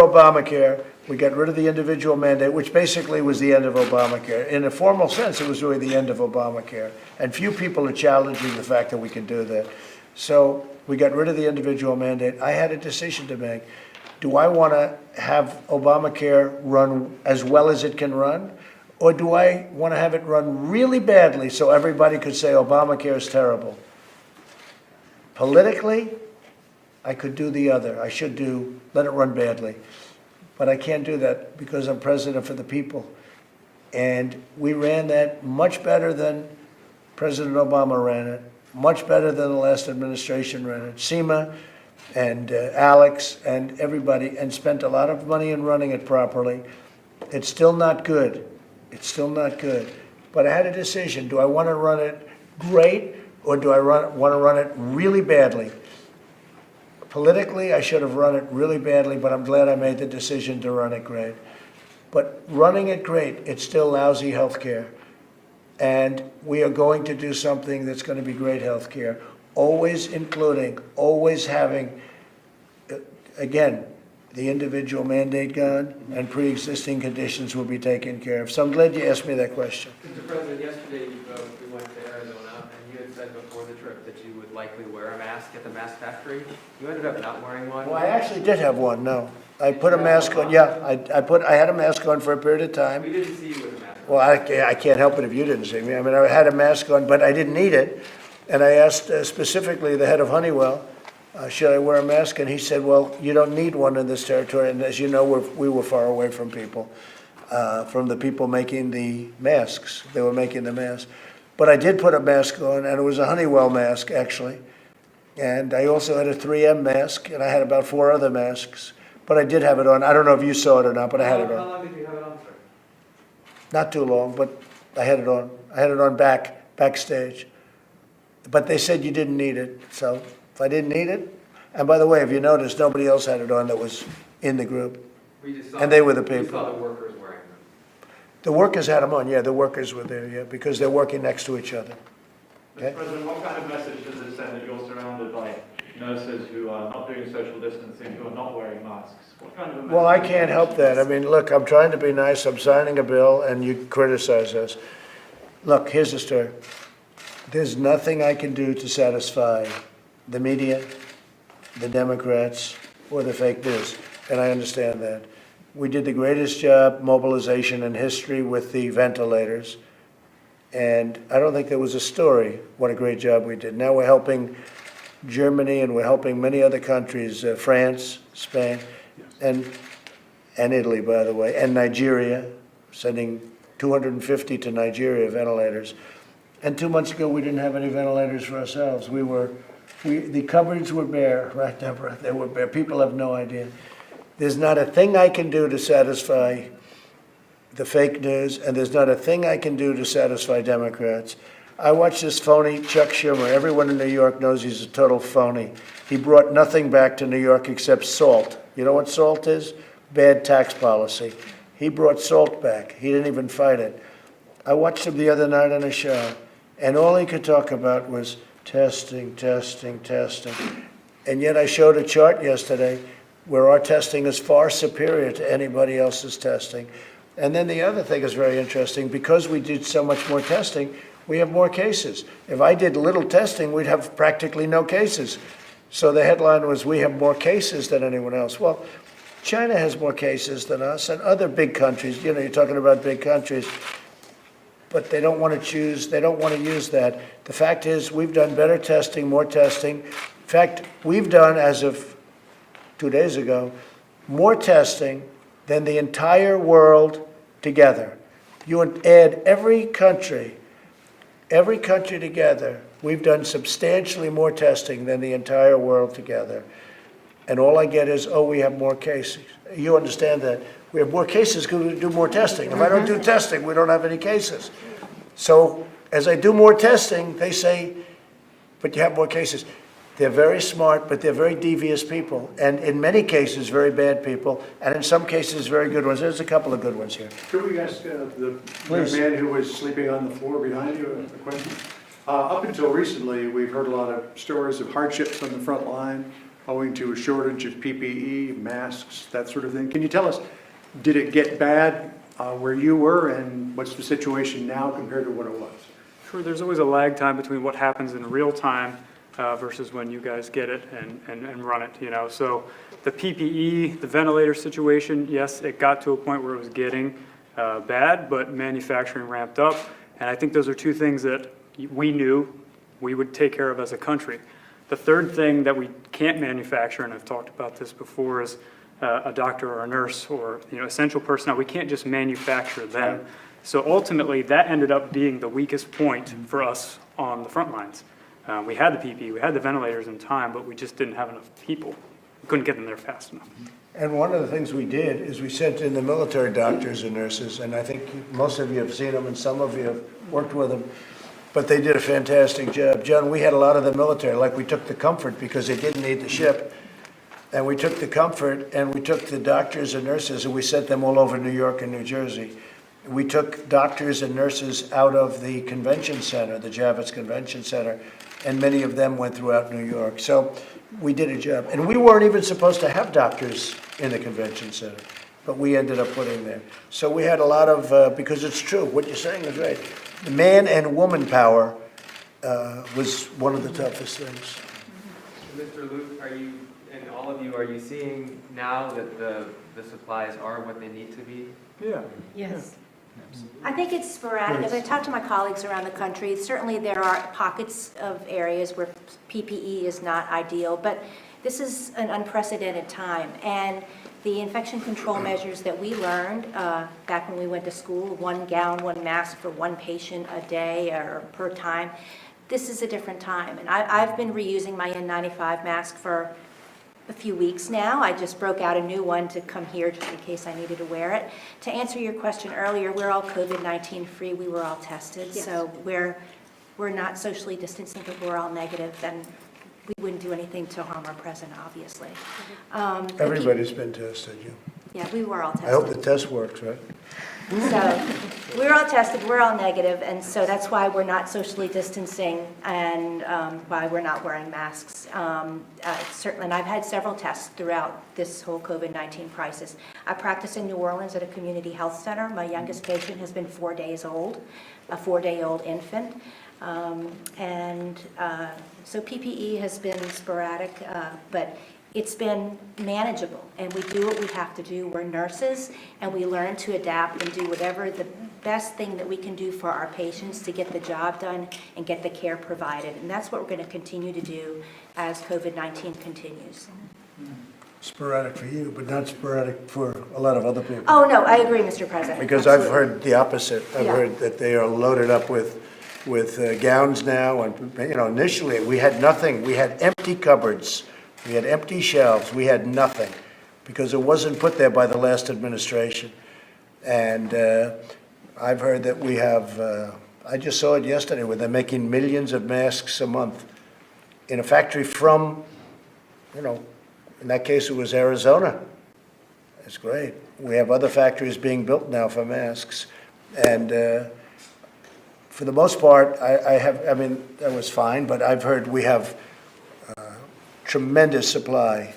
Obamacare, we got rid of the individual mandate, which basically was the end of Obamacare. In a formal sense, it was really the end of Obamacare. And few people are challenging the fact that we can do that. So we got rid of the individual mandate. I had a decision to make. Do I want to have Obamacare run as well as it can run? Or do I want to have it run really badly so everybody could say Obamacare is terrible? Politically, I could do the other. I should let it run badly. But I can't do that because I'm president for the people. And we ran that much better than President Obama ran it, much better than the last administration ran it. Seema and Alex and everybody, and spent a lot of money in running it properly. It's still not good. It's still not good. But I had a decision. Do I want to run it great, or do I want to run it really badly? Politically, I should have run it really badly, but I'm glad I made the decision to run it great. But running it great, it's still lousy health care. And we are going to do something that's going to be great health care, always including, always having, again, the individual mandate gone, and pre-existing conditions will be taken care of. So I'm glad you asked me that question. Mr. President, yesterday we went to Arizona, and you had said before the trip that you would likely wear a mask at the mask factory. You ended up not wearing one. Well, I actually did have one, no. I put a mask on, yeah. I had a mask on for a period of time. We didn't see you with a mask on. Well, I can't help it if you didn't see me. I mean, I had a mask on, but I didn't need it. And I asked specifically the head of Honeywell, should I wear a mask? And he said, well, you don't need one in this territory. And as you know, we were far away from people, from the people making the masks. They were making the masks. But I did put a mask on, and it was a Honeywell mask, actually. And I also had a 3M mask, and I had about 4 other masks. But I did have it on. I don't know if you saw it or not, but I had it on. How long did you have it on, sir? Not too long, but I had it on. I had it on backstage. But they said you didn't need it, so if I didn't need it, and by the way, if you notice, nobody else had it on that was in the group, and they were the people. We saw the workers wearing them. The workers had them on, yeah, the workers were there, yeah, because they're working next to each other. Okay? Mr. President, what kind of message does it send that you're surrounded by nurses who are not doing social distancing, who are not wearing masks? What kind of a message? Well, I can't help that. I mean, look, I'm trying to be nice. I'm signing a bill, and you criticize us. Look, here's the story. There's nothing I can do to satisfy the media, the Democrats, or the fake news, and I understand that. We did the greatest job mobilization in history with the ventilators, and I don't think there was a story what a great job we did. Now we're helping Germany, and we're helping many other countries, France, Spain, and Italy, by the way, and Nigeria, sending 250 to Nigeria ventilators. And 2 months ago, we didn't have any ventilators for ourselves. The cupboards were bare, right, Deborah? They were bare. People have no idea. There's not a thing I can do to satisfy the fake news, and there's not a thing I can do to satisfy Democrats. I watched this phony Chuck Schumer. Everyone in New York knows he's a total phony. He brought nothing back to New York except salt. You know what salt is? Bad tax policy. He brought salt back. He didn't even fight it. I watched him the other night on a show, and all he could talk about was testing, testing, testing. And yet I showed a chart yesterday where our testing is far superior to anybody else's testing. And then the other thing is very interesting. Because we did so much more testing, we have more cases. If I did little testing, we'd have practically no cases. So the headline was, we have more cases than anyone else. Well, China has more cases than us, and other big countries. You know, you're talking about big countries. But they don't want to choose, they don't want to use that. The fact is, we've done better testing, more testing. In fact, we've done, as of 2 days ago, more testing than the entire world together. You would add every country together, we've done substantially more testing than the entire world together. And all I get is, oh, we have more cases. You understand that. We have more cases because we do more testing. If I don't do testing, we don't have any cases. So as I do more testing, they say, but you have more cases. They're very smart, but they're very devious people. And in many cases, very bad people. And in some cases, very good ones. There's a couple of good ones here. Could we ask the Please. man who was sleeping on the floor behind you a question? Up until recently, we've heard a lot of stories of hardships on the front line, owing to a shortage of PPE, masks, that sort of thing. Can you tell us, did it get bad where you were, and what's the situation now compared to what it was? Sure, there's always a lag time between what happens in real time versus when you guys get it and run it, you know. So the PPE, the ventilator situation, yes, it got to a point where it was getting bad, but manufacturing ramped up. And I think those are two things that we knew we would take care of as a country. The third thing that we can't manufacture, and I've talked about this before, is a doctor or a nurse or, you know, essential personnel. We can't just manufacture them. So ultimately, that ended up being the weakest point for us on the front lines. We had the PPE, we had the ventilators in time, but we just didn't have enough people. We couldn't get them there fast enough. And one of the things we did is we sent in the military doctors and nurses, and I think most of you have seen them and some of you have worked with them, but they did a fantastic job. John, we had a lot of the military, like we took the Comfort because they didn't need the ship, and we took the Comfort and we took the doctors and nurses and we sent them all over New York and New Jersey. We took doctors and nurses out of the convention center, the Javits Convention Center, and many of them went throughout New York. So we did a job. And we weren't even supposed to have doctors in the convention center, but we ended up putting there. So we had a lot of, because it's true, what you're saying is right. The man and woman power was one of the toughest things. Mr. Luke, are you, and all of you, are you seeing now that the supplies are what they need to be? Yeah. Yes. I think it's sporadic. As I talk to my colleagues around the country, certainly there are pockets of areas where PPE is not ideal, but this is an unprecedented time. And the infection control measures that we learned back when we went to school, 1 gown, 1 mask for 1 patient a day or per time, this is a different time. And I've been reusing my N95 mask for a few weeks now. I just broke out a new one to come here just in case I needed to wear it. To answer your question earlier, we're all COVID-19 free. We were all tested. Yes. So we're not socially distancing, but we're all negative, and we wouldn't do anything to harm our president, obviously. Everybody's been tested, you. Yeah, we were all tested. I hope the test works, right? So we're all tested, we're all negative, and so that's why we're not socially distancing and why we're not wearing masks. Certainly, and I've had several tests throughout this whole COVID-19 crisis. I practice in New Orleans at a community health center. My youngest patient has been 4 days old, a 4-day-old infant. So PPE has been sporadic, but it's been manageable, and we do what we have to do. We're nurses, and we learn to adapt and do whatever the best thing that we can do for our patients to get the job done and get the care provided. And that's what we're going to continue to do as COVID-19 continues. Sporadic for you, but not sporadic for a lot of other people. Oh, no, I agree, Mr. President. Because I've Absolutely. heard the opposite. I've Yeah. heard that they are loaded up with gowns now, and, you know, initially, we had nothing. We had empty cupboards. We had empty shelves. We had nothing, because it wasn't put there by the last administration. And I've heard that we have, I just saw it yesterday, where they're making millions of masks a month in a factory from, you know, in that case, it was Arizona. It's great. We have other factories being built now for masks. And for the most part, I mean, that was fine, but I've heard we have tremendous supply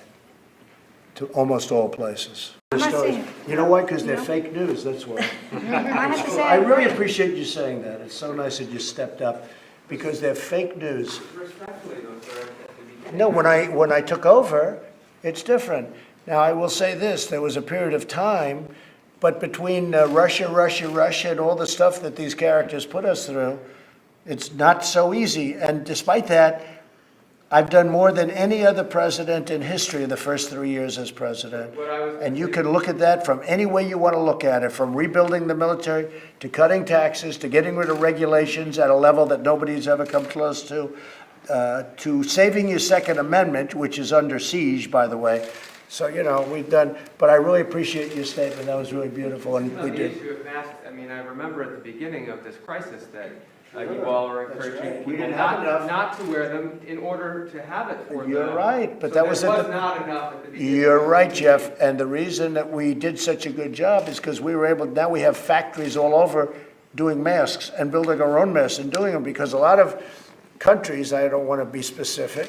to almost all places. I'm not Stories. saying- You know why? Because they're No. fake news, that's why. I have to say, I really appreciate you saying that. It's so nice that you stepped up, because they're fake news. Respectfully, though, sir, at the beginning. No, when I took over, it's different. Now, I will say this, there was a period of time, but between Russia, and all the stuff that these characters put us through, it's not so easy. And despite that, I've done more than any other president in history in the first 3 years as president. And you can look at that from any way you want to look at it, from rebuilding the military, to cutting taxes, to getting rid of regulations at a level that nobody's ever come close to saving your Second Amendment, which is under siege, by the way. So, you know, we've done, but I really appreciate your statement. That was really beautiful, and On we the did. issue of masks, I mean, I remember at the beginning of this crisis that you all were That's encouraging right. We people didn't have enough. not to wear them in order to have it for them. You're right, but So that was there at was the- not enough at the beginning. You're right, Jeff, and the reason that we did such a good job is because we were able, now we have factories all over doing masks and building our own masks and doing them, because a lot of countries, I don't want to be specific,